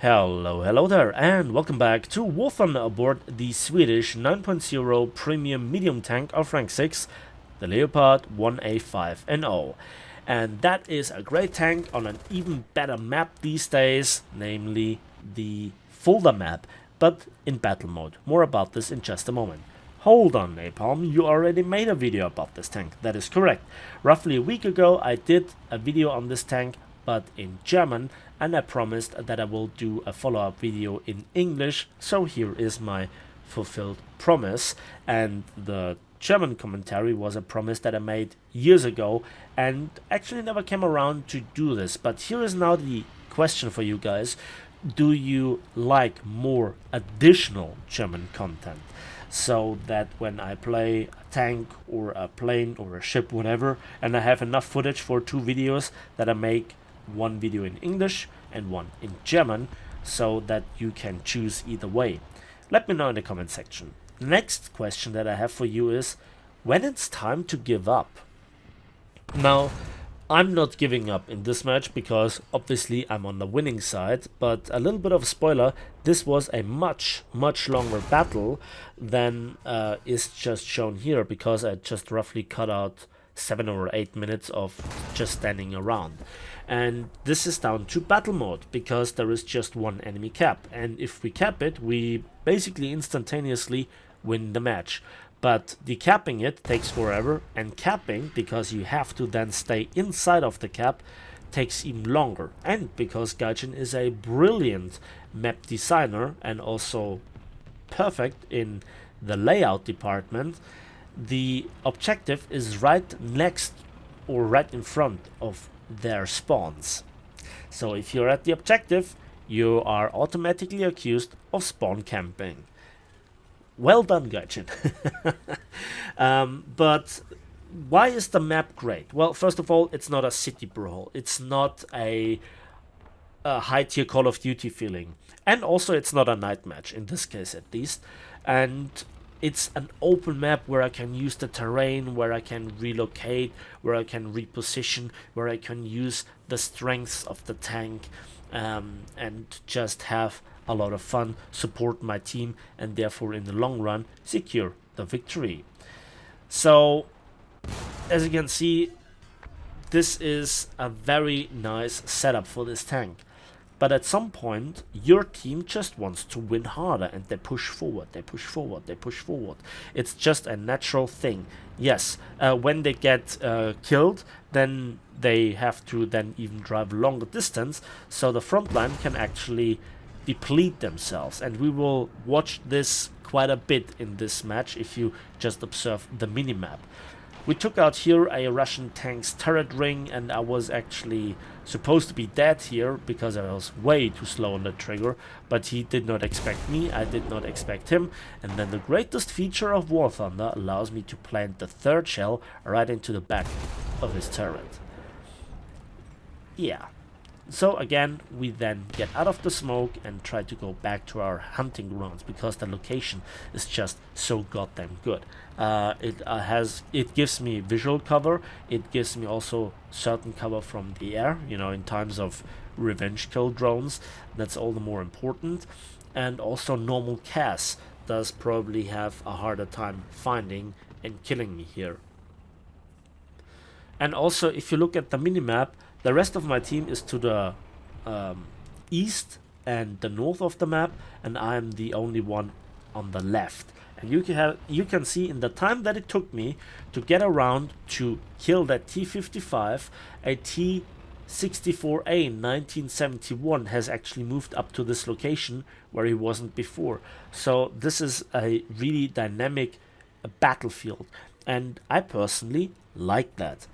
Hello there, and welcome back to War Thunder aboard the Swedish 9.0 premium medium tank of rank 6, the Leopard 1A5NO. And that is a great tank on an even better map these days, namely the folder map, but in battle mode. More about this in just a moment. Hold on, Napalm, you already made a video about this tank. That is correct. Roughly a week ago I did a video on this tank, but in German, and I promised that I will do a follow-up video in English, so here is my fulfilled promise. And the German commentary was a promise that I made years ago and actually never came around to do this. But here is now the question for you guys: do you like more additional German content, so that when I play a tank or a plane or a ship, whatever, and I have enough footage for 2 videos, that I make one video in English and one in German, so that you can choose either way? Let me know in the comment section. The next question that I have for you is when it's time to give up. Now, I'm not giving up in this match because obviously I'm on the winning side, but a little bit of a spoiler, this was a much longer battle than is just shown here, because I just roughly cut out 7 or 8 minutes of just standing around. And this is down to battle mode, because there is just one enemy cap, and if we cap it, we basically instantaneously win the match. But decapping it takes forever, and capping, because you have to then stay inside of the cap, takes even longer. And because Gaijin is a brilliant map designer and also perfect in the layout department, the objective is right next or right in front of their spawns. So if you're at the objective, you are automatically accused of spawn camping. Well done, Gaijin. But why is the map great? Well, first of all, it's not a city brawl. It's not a high-tier Call of Duty feeling. And also, it's not a night match, in this case at least. And it's an open map where I can use the terrain, where I can relocate, where I can reposition, where I can use the strengths of the tank, and just have a lot of fun, support my team, and therefore in the long run secure the victory. So as you can see, this is a very nice setup for this tank. But at some point, your team just wants to win harder, and they push forward, they push forward, they push forward. It's just a natural thing. Yes, when they get killed, then they have to then even drive a longer distance, so the front line can actually deplete themselves. And we will watch this quite a bit in this match if you just observe the minimap. We took out here a Russian tank's turret ring, and I was actually supposed to be dead here because I was way too slow on the trigger, but he did not expect me, I did not expect him, and then the greatest feature of War Thunder allows me to plant the 3rd shell right into the back of his turret. Yeah. So again, we then get out of the smoke and try to go back to our hunting grounds, because the location is just so goddamn good. It gives me visual cover, it gives me also certain cover from the air, you know, in times of revenge kill drones. That's all the more important. And also normal CAS does probably have a harder time finding and killing me here. And also, if you look at the minimap, the rest of my team is to the east and the north of the map, and I'm the only one on the left. And you can see in the time that it took me to get around to kill that T-55, a T-64A in 1971 has actually moved up to this location where he wasn't before. So this is a really dynamic battlefield, and I personally like that.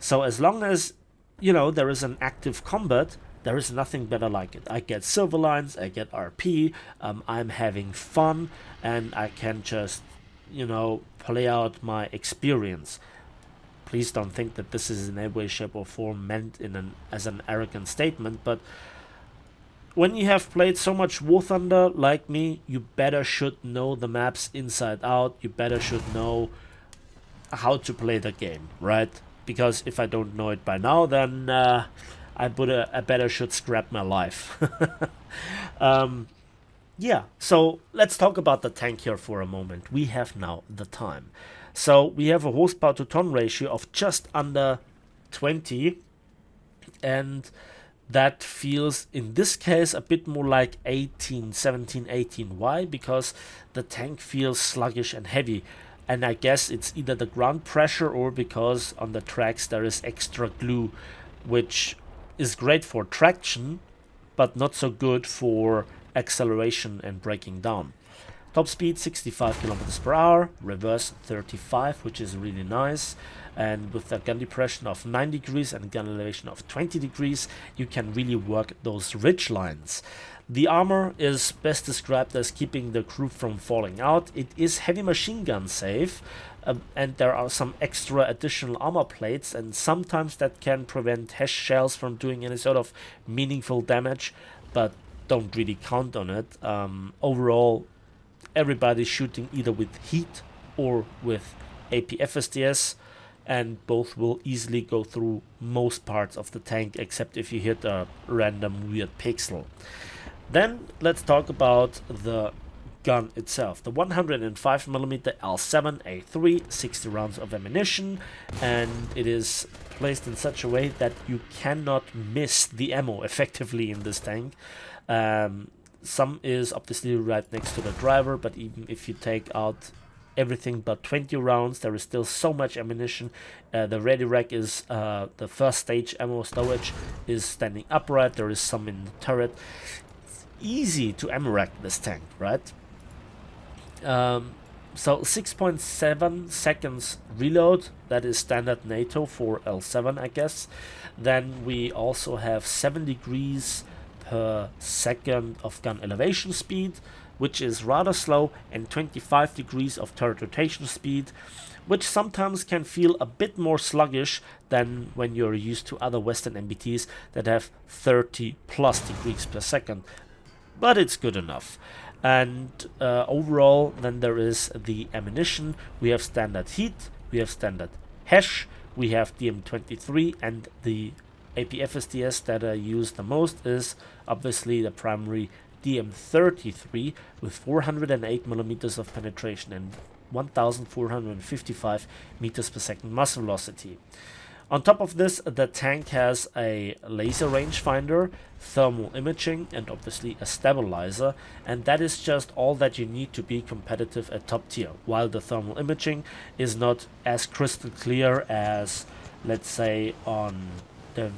So as long as, you know, there is an active combat, there is nothing better like it. I get silver lines, I get RP, I'm having fun, and I can just, you know, play out my experience. Please don't think that this is in any way, shape or form meant as an arrogant statement, but when you have played so much War Thunder like me, you better should know the maps inside out, you better should know how to play the game, right? Because if I don't know it by now, then I better should scrap my life. Yeah, so let's talk about the tank here for a moment. We have now the time. So we have a horsepower to ton ratio of just under 20, and that feels in this case a bit more like 18, 17, 18. Why? Because the tank feels sluggish and heavy. And I guess it's either the ground pressure or because on the tracks there is extra glue, which is great for traction, but not so good for acceleration and braking down. Top speed 65 kilometers per hour, reverse 35, which is really nice. And with a gun depression of 9 degrees and gun elevation of 20 degrees, you can really work those ridge lines. The armor is best described as keeping the crew from falling out. It is heavy machine gun safe, and there are some extra additional armor plates, and sometimes that can prevent HESH shells from doing any sort of meaningful damage, but don't really count on it. Overall, everybody's shooting either with heat or with APFSDS, and both will easily go through most parts of the tank, except if you hit a random weird pixel. Then let's talk about the gun itself. The 105mm L7A3, 60 rounds of ammunition, and it is placed in such a way that you cannot miss the ammo effectively in this tank. Some is obviously right next to the driver, but even if you take out everything but 20 rounds, there is still so much ammunition. The ready rack is the first stage ammo storage is standing upright. There is some in the turret. It's easy to ammo rack this tank, right? So 6.7 seconds reload, that is standard NATO for L7, I guess. Then we also have 7 degrees per second of gun elevation speed, which is rather slow, and 25 degrees of turret rotation speed, which sometimes can feel a bit more sluggish than when you're used to other Western MBTs that have 30 plus degrees per second, but it's good enough. And overall, then there is the ammunition. We have standard heat, we have standard HESH, we have DM23, and the APFSDS that I use the most is obviously the primary DM33 with 408 millimeters of penetration and 1455 meters per second muzzle velocity. On top of this, the tank has a laser rangefinder, thermal imaging, and obviously a stabilizer, and that is just all that you need to be competitive at top tier. While the thermal imaging is not as crystal clear as, let's say, on the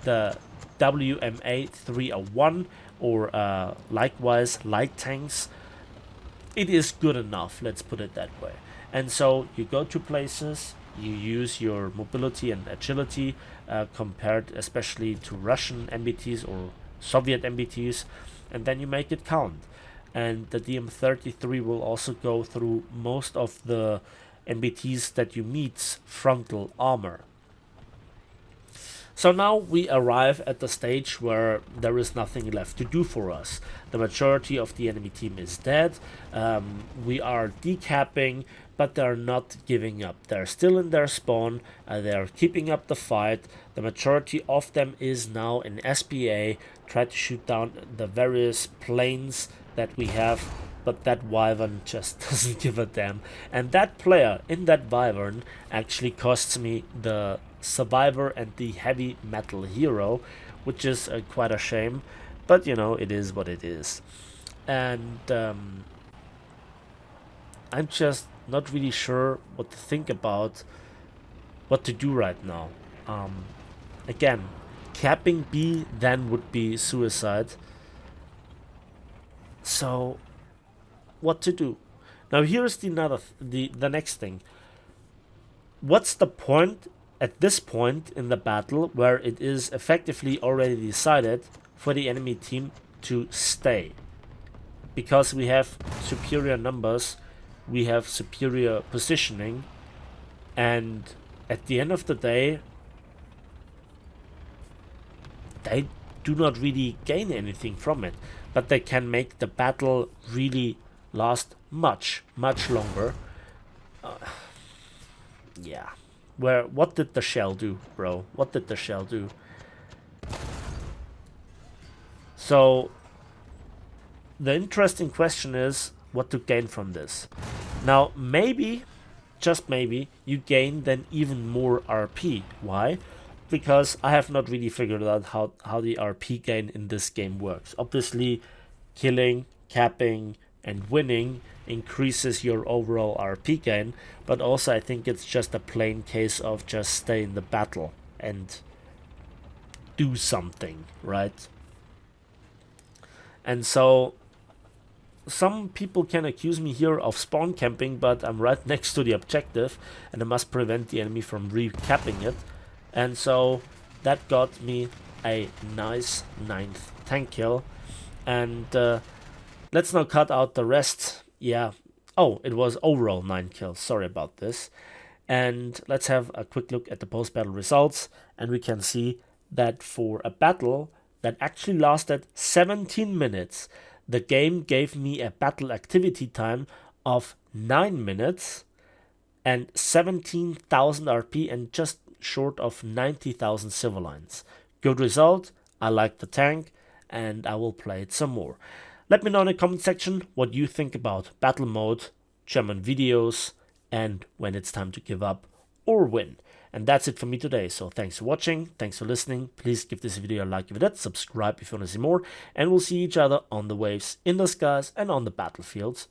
the WMA301 or likewise light tanks, it is good enough, let's put it that way. And so you go to places, you use your mobility and agility compared especially to Russian MBTs or Soviet MBTs, and then you make it count. And the DM33 will also go through most of the MBTs that you meet's frontal armor. So now we arrive at the stage where there is nothing left to do for us. The majority of the enemy team is dead. We are decapping, but they're not giving up. They're still in their spawn. They're keeping up the fight. The majority of them is now in SPA, try to shoot down the various planes that we have, but that wyvern just doesn't give a damn. And that player in that wyvern actually costs me the survivor and the heavy metal hero, which is quite a shame, but you know, it is what it is. And I'm just not really sure what to think about what to do right now. Again, capping B then would be suicide, so what to do now? Here's the next thing. What's the point at this point in the battle where it is effectively already decided for the enemy team to stay? Because we have superior numbers, we have superior positioning, and at the end of the day, they do not really gain anything from it, but they can make the battle really last much longer. Yeah, what did the shell do, bro? What did the shell do? So the interesting question is what to gain from this. Now maybe, just maybe, you gain then even more RP. Why? Because I have not really figured out how the RP gain in this game works. Obviously, killing, capping, and winning increases your overall RP gain, but also I think it's just a plain case of just stay in the battle and do something, right? And so some people can accuse me here of spawn camping, but I'm right next to the objective and I must prevent the enemy from recapping it. And so that got me a nice 9th tank kill. And let's now cut out the rest. Yeah. Oh, it was overall 9 kills. Sorry about this. And let's have a quick look at the post-battle results. And we can see that for a battle that actually lasted 17 minutes, the game gave me a battle activity time of 9 minutes and 17,000 RP and just short of 90,000 civil lines. Good result. I like the tank and I will play it some more. Let me know in the comment section what you think about battle mode, German videos, and when it's time to give up or win. And that's it for me today. So thanks for watching, thanks for listening. Please give this video a like if it is, subscribe if you want to see more, and we'll see each other on the waves, in the skies, and on the battlefields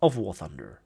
of War Thunder.